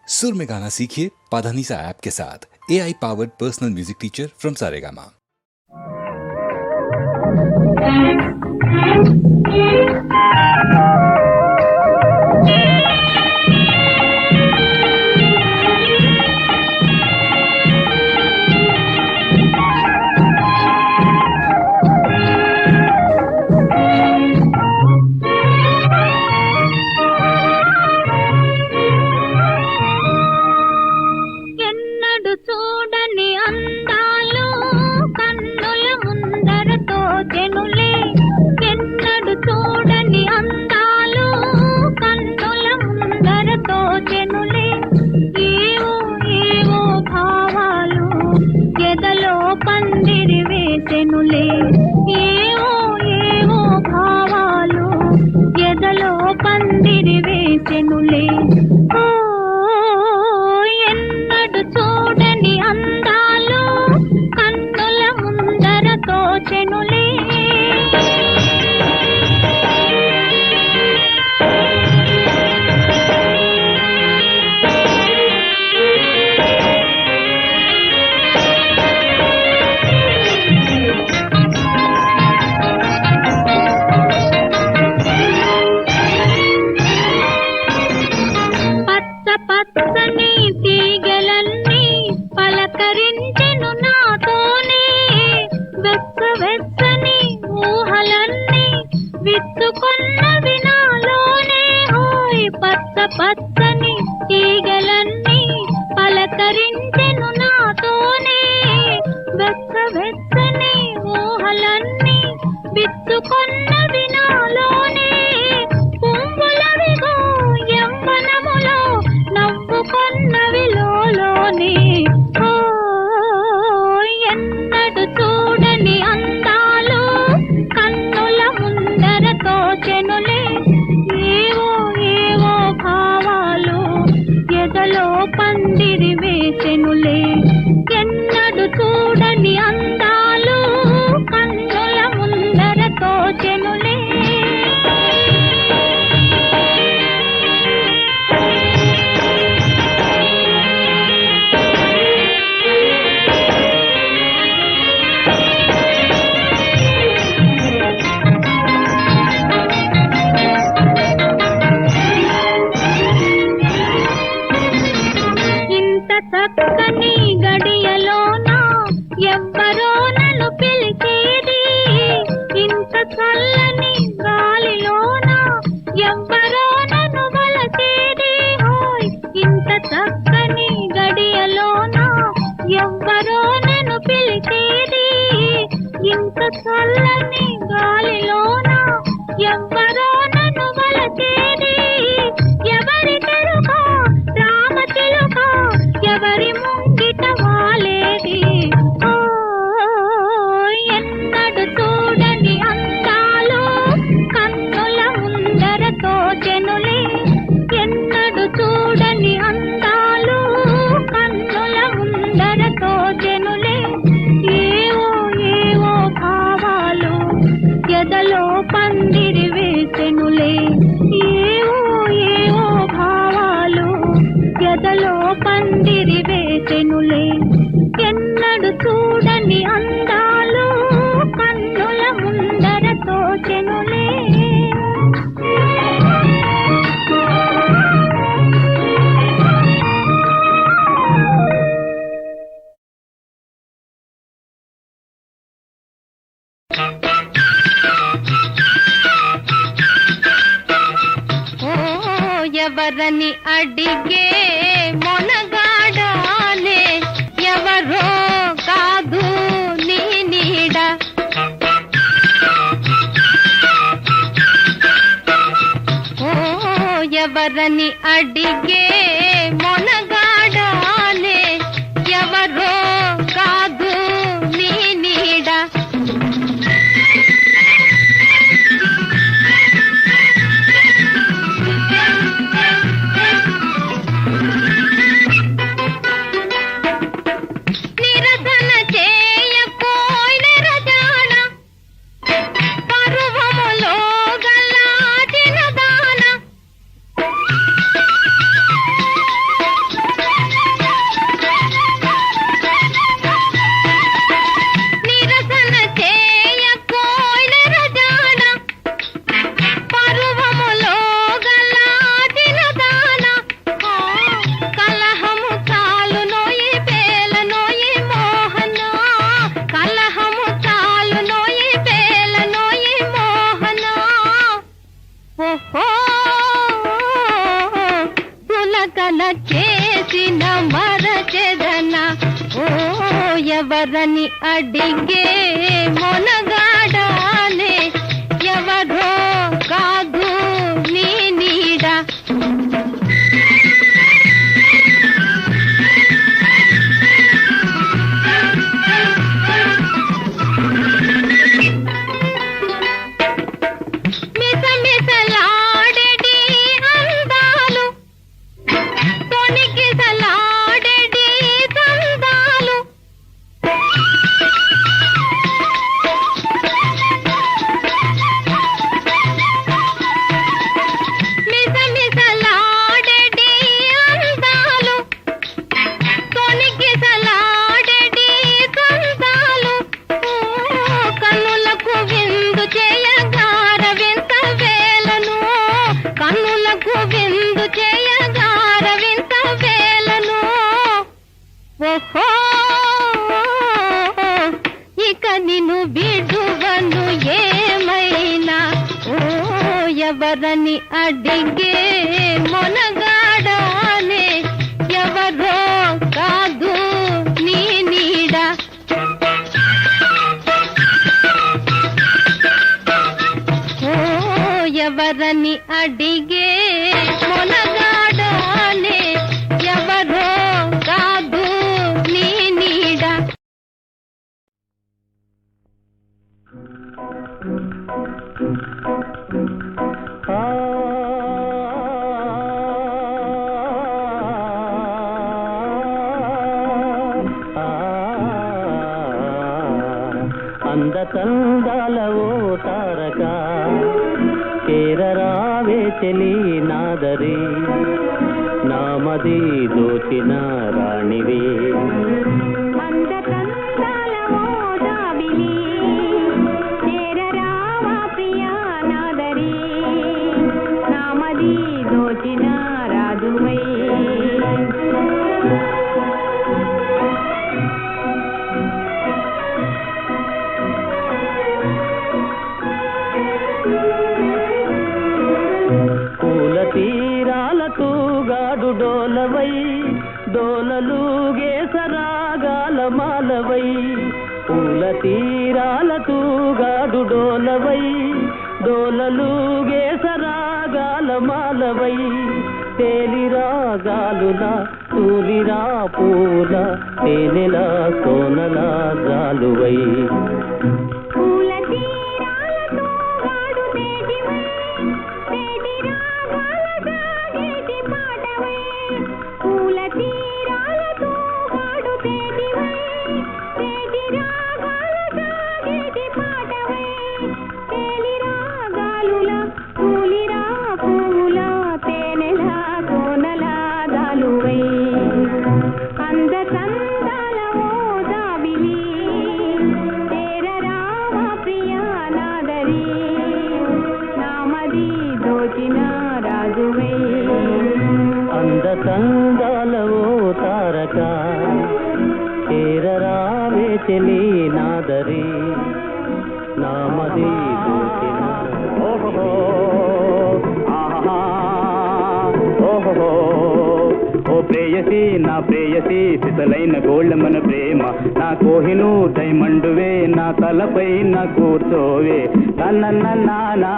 सुर में गाना सीखिए पाधानीसा ऐप के साथ। AI powered personal music teacher from Saregama. ఎవరని అడిగే మొనగాడాలే ఎవరో కాదు నీ నీడ ఓ ఎవరని అడిగే మొనగాడాలే ఎవరో కాదు నీ నీడ వాన చేసిన మరచెదన ఓ ఎవరని అడిగే మొనగాడానే ఎవరో కాదు నీ నీడ మిసమిసలాడెడి అందాలు తొణికిసలాడెడి సందాలు మిసమిసలాడెడి అందాలు తొణికిసలాడెడి సందాలు కన్నులకు విందు చేయగార వింత వేలను కన్నులకు విందు చేయగార వింత వేలను ఓహో ఇక నిన్ను విడువను ఏమైనా ఓ ఎవరని అడిగే మొనగాడానే ఎవరో కాదు నీ నీడ ఓ ఎవరని అడిగే మొనగాడానే ఎవరో కాదు నీ నీడ అందతందాల ఓ తారక కేరరావే చెలి నాదరి నామది దోచిన రాణివే అందకందాల ఓ జాబిలి చేరరావా ప్రియా నాదరి నామది దోచిన రాజువై పూల తీరాలతో గాడు డోలవై డోలలుగే సరాగాల మాలవై పూల తీరాలతో గాడు డోలవై డోలలుగే సరాగాల మాలవై తేలిరాగాలులా తూలిరా పూల తేనెలా సోనలా జాలువై పూల తీరాలతో గాడు తేజివై తేటి రాగాల సాగేటి పాటవై పూల తీరాలతో గాడు తేజివై తేటి రాగాల సాగేటి పాటవై తేలి రాగాలులా పూలిరా పూల తేనెలా కోనలా దాలువై అందకందాల ఓ జాబిలి చేరరావా ప్రియా నాదరి నామది దోచిన రాజువై అందతందాల ఓ తారక కేరరావే చెలి నాదరి నామది దోచిన ఓహో ఆహా ఓహో ఓ ప్రేయసి నా ప్రేయసి సిసలైన గోళ్ళమన ప్రేమ నా కోహిను డైమండువే నా తలపై నా కూర్చోవే తనన్న నానా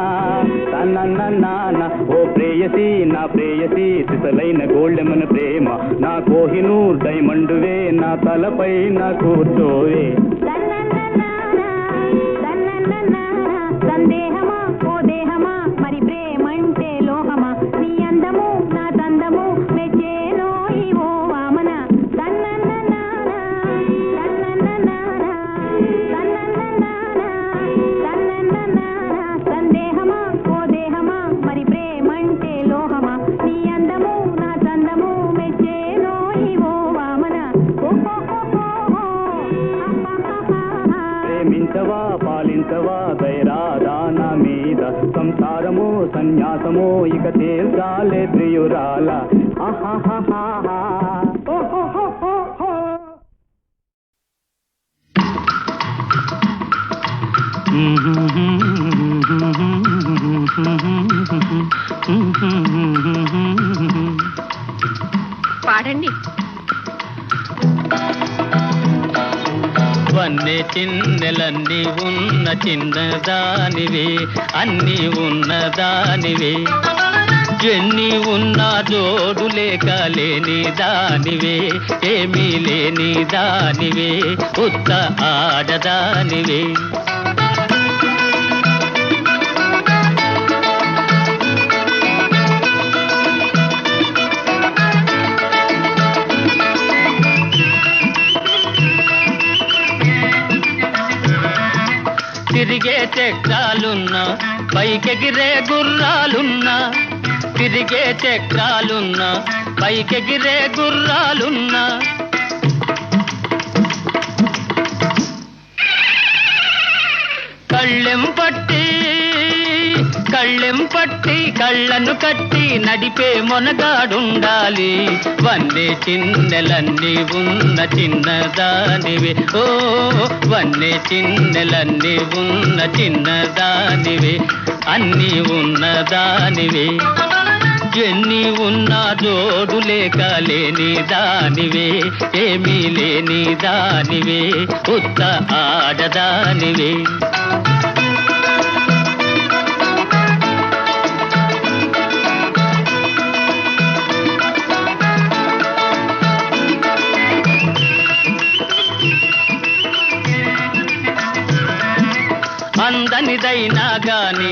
తనన్న నాన్న ఓ ప్రేయసి నా ప్రేయసి సిసలైన గోళ్ళమన ప్రేమ నా కోహిను డైమండువే నా తలపై నా కూర్చోవే సందేహమా ఓ దేహమా మరి ప్రేమంటే లోహమా నీ అందము నా తందము మెచ్చేనో ఓ వామన సందేహమా ఓ దేహమా మరి ప్రేమంటే లోహమా నీ అందము నా తందము మెచ్చేనో ఓ వామన ప్రేమించవా పాలించవా దైరాదాన మీద సంసారము సన్యాసము ఇక తేల్చాలే ప్రియురాల ఆహాహాహా పాడండి. వన్నె చిన్నెలన్నీ ఉన్న చిన్నదానివే, అన్నీ ఉన్నదానివే, ఎన్ని ఉన్నా జోడు లేక లేని దానివే, ఏమీ లేని దానివే, ఉత్త ఆడదానివే. తిరిగే చక్రాలున్నా, పైకెగిరే గుర్రాలున్నా, తిరిగే చక్రాలున్నా, పైకెగిరే గుర్రాలున్నా, కళ్ళెం పట్టి కళ్ళను కట్టి నడిపే మొనగాడుండాలి. వన్నె చిన్నెలన్నీ ఉన్న చిన్నదానివే, ఓ వన్నె చిన్నెలన్నీ ఉన్న చిన్నదానివే, అన్నీ ఉన్నదానివే, ఎన్ని ఉన్నా జోడు లేక లేని దానివే, ఏమీ లేని దానివే, ఉత్త ఆడదానివే. అందనిదైనా గాని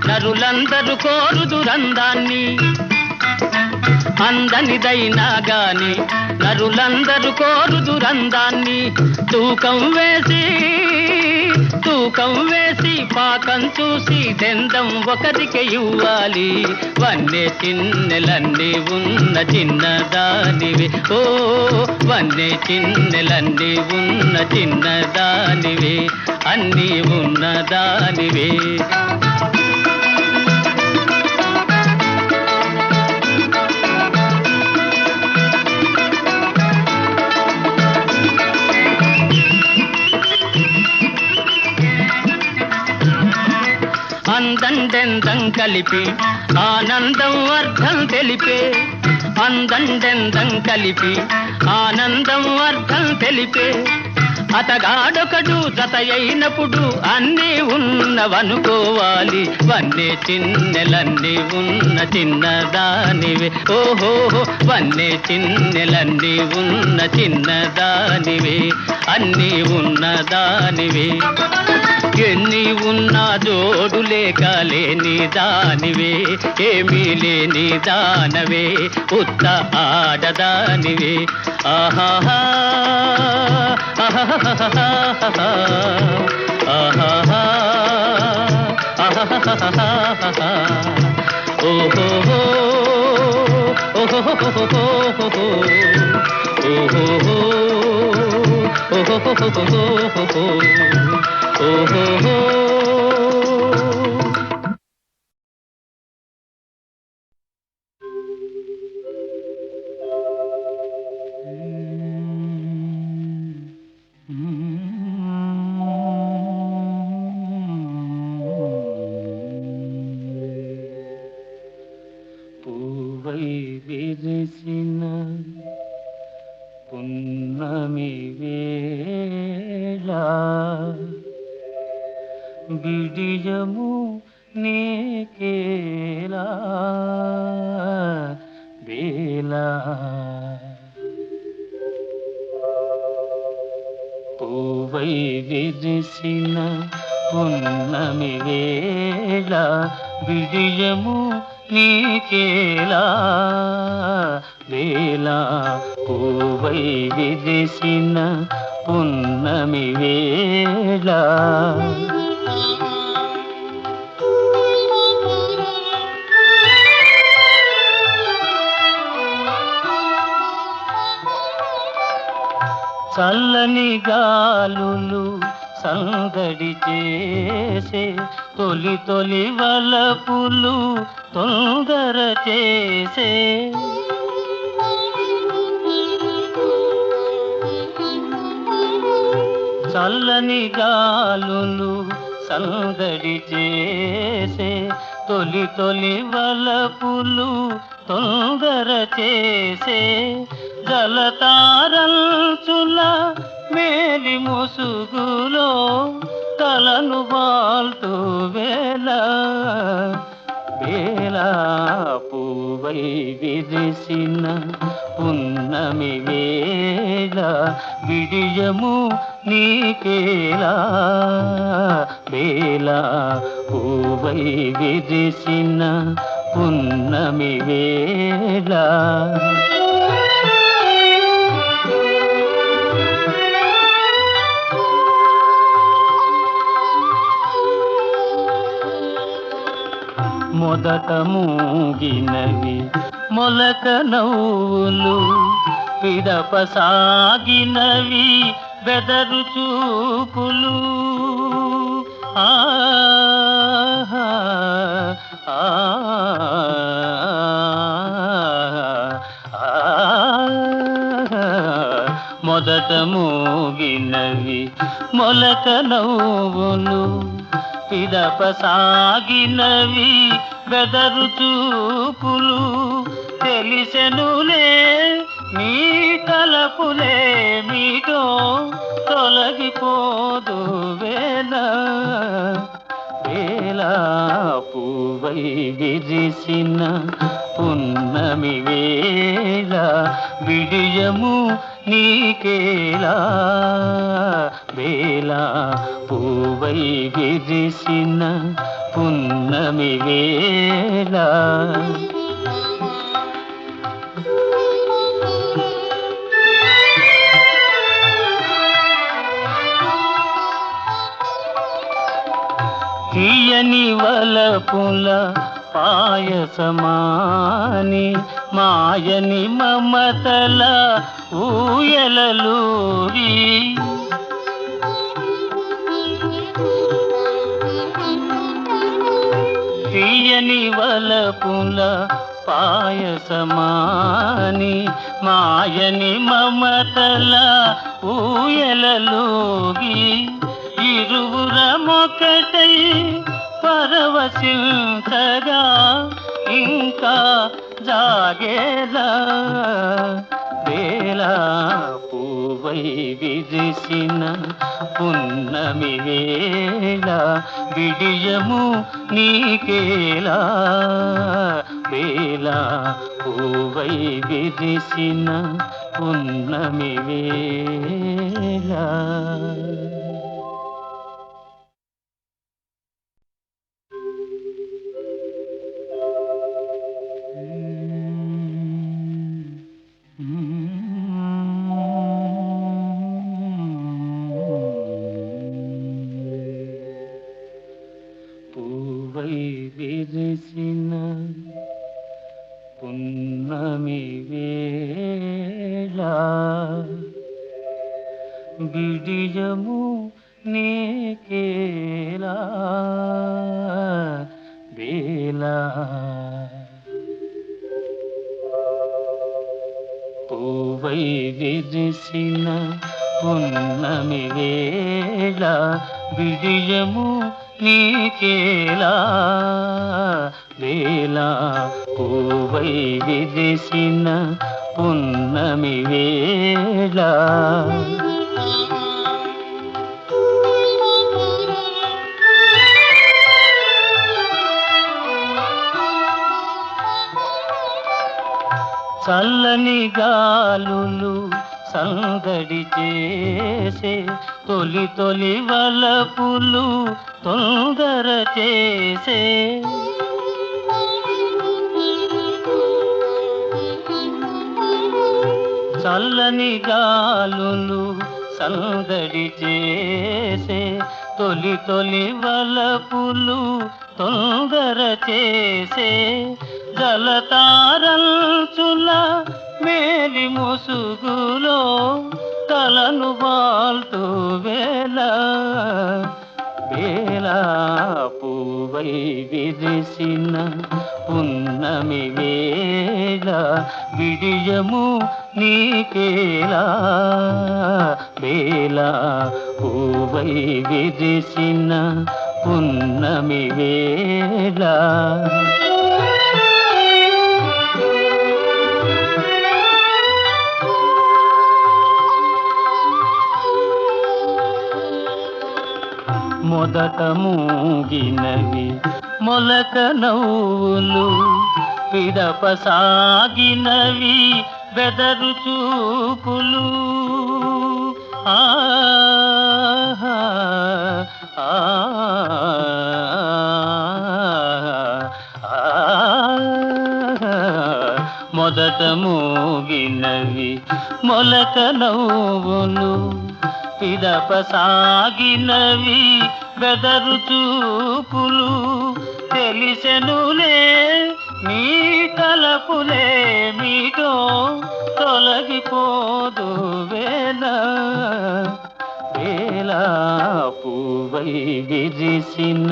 నరులందరూ కోరుదురందాన్ని, అందనిదైనా గాని నరులందరూ కోరుదురందాన్ని, తూకం వేసి పాకం చూసి దెందం ఒకరికి ఇవ్వాలి. వన్నె చిన్నెలన్నీ ఉన్న చిన్నదానివే, ఓ వన్నె చిన్నెలన్నీ ఉన్న చిన్నదానివే, అన్నీ ఉన్నదానివే. అందండెందం కలిపి ఆనందం అర్థం తెలిపే, అందండెందం కలిపి ఆనందం అర్థం తెలిపే, అతగాడొకడు జత అయినప్పుడు అన్నీ ఉన్నవనుకోవాలి. వన్నె చిన్నెలన్నీ ఉన్న చిన్నదానివే, ఓహో వన్నె చిన్నెలన్నీ ఉన్న చిన్నదానివే, అన్నీ ఉన్నదానివే, ఎన్ని ఉన్నా జోడు లేక లేని దానివే, ఏమీ లేని దానవే, ఉత్త ఆడదానివే. ఆహాహా ఆహాహా ఆహాహా ఆహాహా ఓహో ఓహో ఓహో. పూవై విరిసిన పున్నమి వేళ, బిడియము నీకేలా వేలా, పూవై విరిసిన పున్నమి వేళ, బిడియము నీకేలా వేలా, పూవై విరిసిన పున్నమి వేళ. చల్లని గాలులు సందడి చేసే, తొలి తొలి వలపులు తొందర చేసే, చల్లని గాలులు సందడి చేసే, తొలి తొలి వలపులు తొందర చేసే జలతారంచుల మేలి ముసుగులో తలను వాల్తూ వేళ వేళ పువ్వై విరిసిన పున్నమి వేళ విడియము నీకేలా వేళ పువ్వై విరిసిన పున్నమి వేళ మొదట మూగినవి మొలక నవ్వులు పిదప సాగినవి బెదరు చూపులు ఆహా మొదట మూగినవి మొలక నవ్వులు పిదప సాగినవి బెదరు చూపులు తెలిసెనులే నీ తలపులే మీటో తొలగిపోదు వేళ వేళ పువ్వై విరిసిన పున్నమి వేళ విడియము నీకేలా వేళ పువ్వై విరిసిన పున్నమి వేళ తీయని వలపుల పాయసమాని మాయని మమతల ఊయలలూరి తీయని వలపుల పాయసమాని మాయని మమతల ఊయలలూగి ఇరువురమొకటై పరవశించగా ఇంకా జాగేలా వేళ పువ్వై విరిసిన పున్నమి వేళ విడియము నీకేలా వేళ పువ్వై విరిసిన పున్నమి వేళ పూవై విరిసిన పున్నమి వేళ బిడియము నీకేలా వేళ పూవై విరిసిన పున్నమి వేళ విడియము నీకేలా వేళ పూవై విరిసిన పున్నమి వేళ చల్లని గాలులు సందడి చేసే తొలి తొలి వలపులు తొందర చేసే చల్లని గాలులు సందడి చేసే తొలి తొలి వలపులు తొందర చేసే జలతారంచుల మేలి ముసుగులో తలను వాల్తూ వేళ వేళ పువ్వై విరిసిన పున్నమి వేళ విడియము నీకేలా వేళ పువ్వై విరిసిన పున్నమి వేళ మొదట మూగినవి మొలక నవ్వులు పిదప సాగినవి బెదరు చూపులు ఆహా మొదట మూగినవి మొలక నవ్వులు పిదప సాగినవి బెదరు చూపులు తెలిసెనులే నీ తలపులే మీటో తొలగిపోదు వేళ వేళ పువ్వై విరిసిన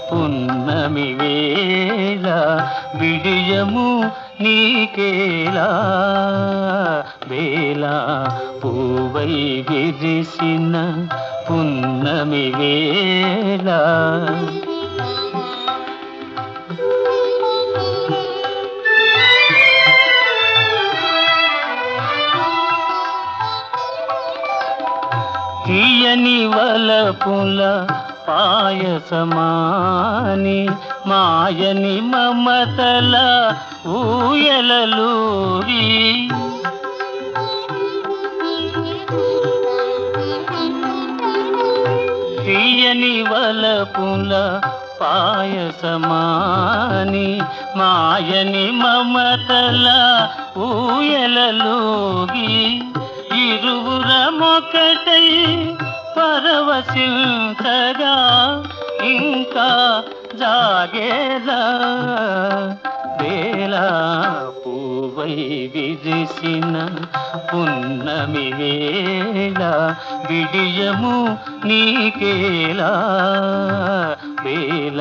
పున్నమి వేళ విడియము నీకేలా వేళ పువ్వై విరిసిన పున్నమి వేళ తీయని వలపుల పాయసమాని మాయని మమతల ఊయలలూరి తీయని వలపుల పాయసమాని మాయని మమతల ఊయలలూగి ఇరువురమొకటై పరవశించగా ఇంకా జాగేలా వేళ పువ్వై విరిసిన పున్నమి వేళ విడియము నీకేలా వేళ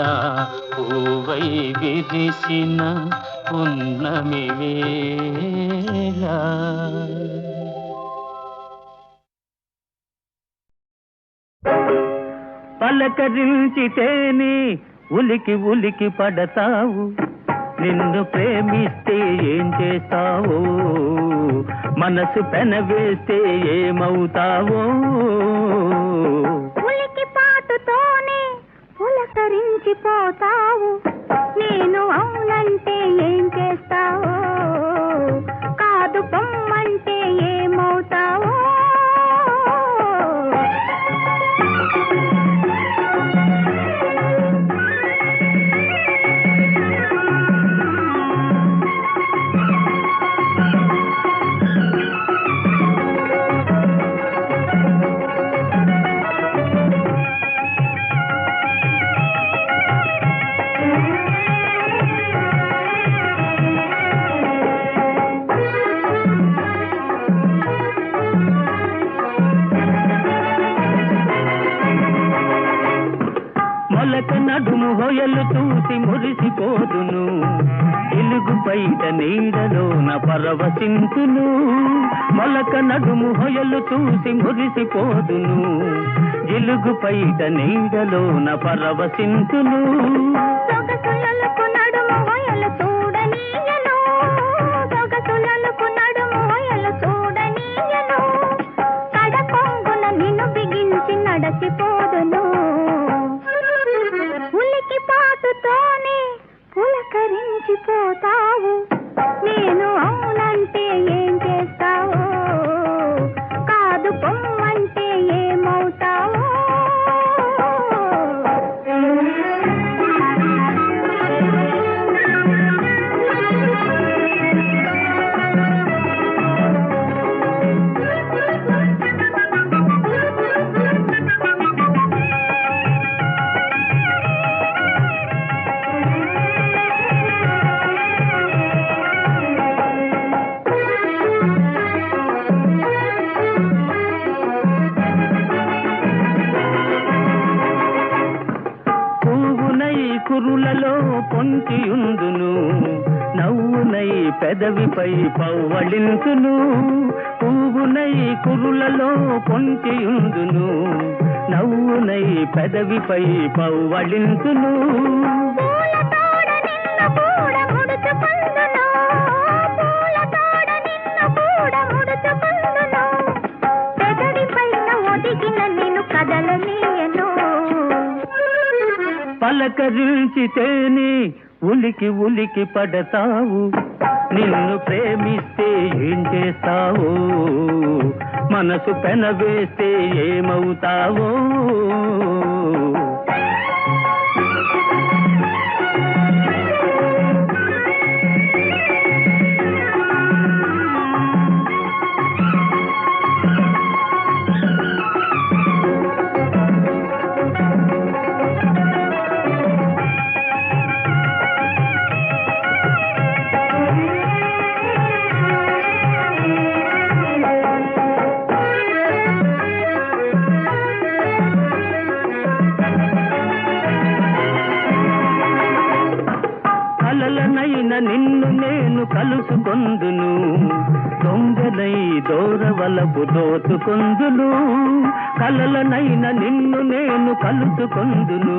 పువ్వై విరిసిన పున్నమి వేళ పలకరించితేనే ఉలికి ఉలికి పడతావు నిన్ను ప్రేమిస్తే ఏం చేస్తావో మనసు పెనవేస్తే ఏమవుతావో ఉలికి పాటుతోనే పులకరించిపోతావు నేను అవునంటే ఏం చేస్తావో కాదు పొమ్మంటే ఏమవుతావో మొలక నడుము హొయలు చూసి మురిసిపోదును ఇలుగు పైట నీడలోన పరవశింతును మొలక నడుము హొయలు చూసి మురిసిపోదును ఇలుగు పైట నీడలోన పరవశింతును సొగసులకు నడుము హొయలు చూడనీయను సొగసులకు నడుము హొయలు చూడనీయను కడకొంగున నిన్ను బిగించి నడచిపోదును ఉలికి పాటుతోనే పులకరించిపోతావు నేను అవునంటే ఏం చేస్తావో కాదు పొమ్మంటే ఏమవుతావో కురులలో పొంచియుందును నవ్వునై పెదవిపై పవ్వళింతును పువ్వునై కురులలో పొంచియుందును నవ్వునై పెదవిపై పవ్వళింతును పలకరించితేనే ఉలికి ఉలికి పడతావు, నిన్ను ప్రేమిస్తే ఏం చేస్తావో, మనసు పెనవేస్తే ఏమవుతావో. నిన్ను నేను కలుసుకొందును, దొంగనై దూరవలపు దోచుకొందును. కలలనైన నిన్ను నేను కలుసుకొందును,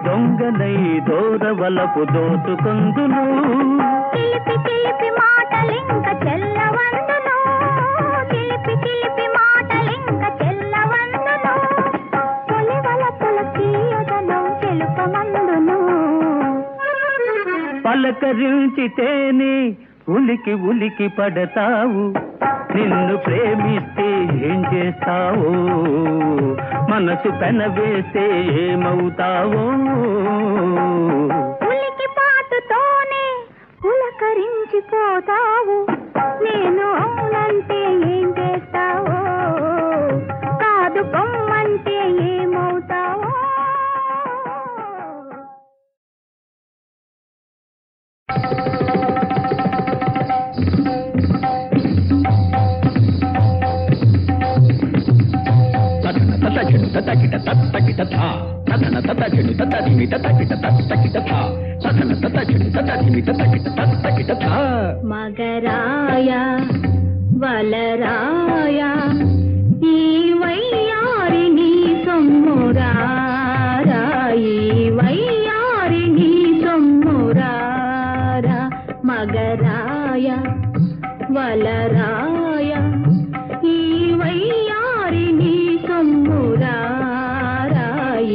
దొంగనై దూరవలపు దోచుకొందును. చిలిపి చిలిపి మాటలింక చెల్లవందును, చిలిపి చిలిపి మాటలింక చెల్లవందును. తొలివలపుల తీయదను తెలుపమందును. పలకరించితేనే ఉలికి ఉలికి పడతావు, నిన్ను ప్రేమిస్తే ఏం చేస్తావో, మనసు పెనవేస్తే ఏమవుతావో. ఉలికి పాటుతోనే పులకరించిపోతావు, నేను అవునంటే ఏం చేస్తావో, కాదు పొమ్మంటే ఏమవుతావో. మగరాయ వలరాయ ఈ వయ్యారిని సొమ్మురారా, ఈ వయ్యారిని సొమ్మురారా. మగరాయ వలరాయ ఈ వయ్యారిని సొమ్మురారా,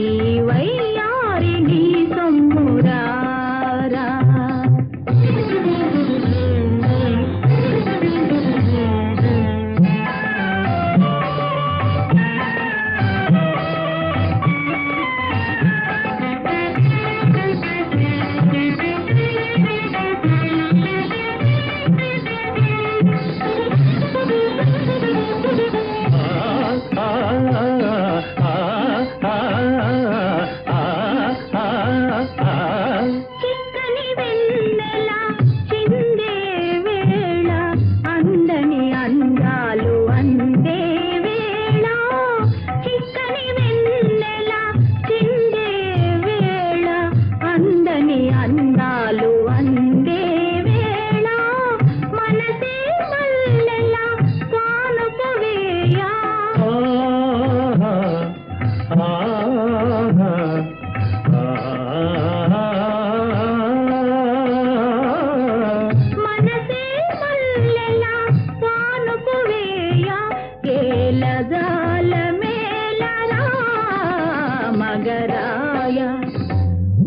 ఈ వయ్యారిని సొమ్మురారా.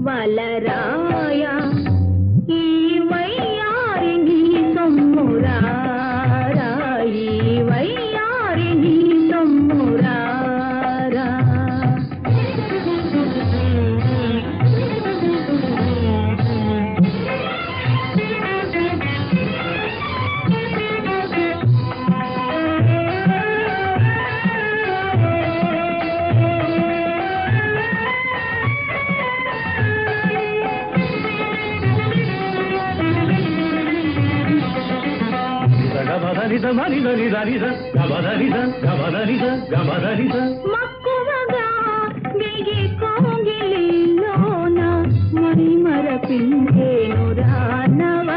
వలరాయ ఈ వయ్యారిని సొమ్మురారా, ఈ వయ్యారిని సొమ్మురారా. మక్కువగా వెగి కోగిలిలోన మణి మరపించేను రానవ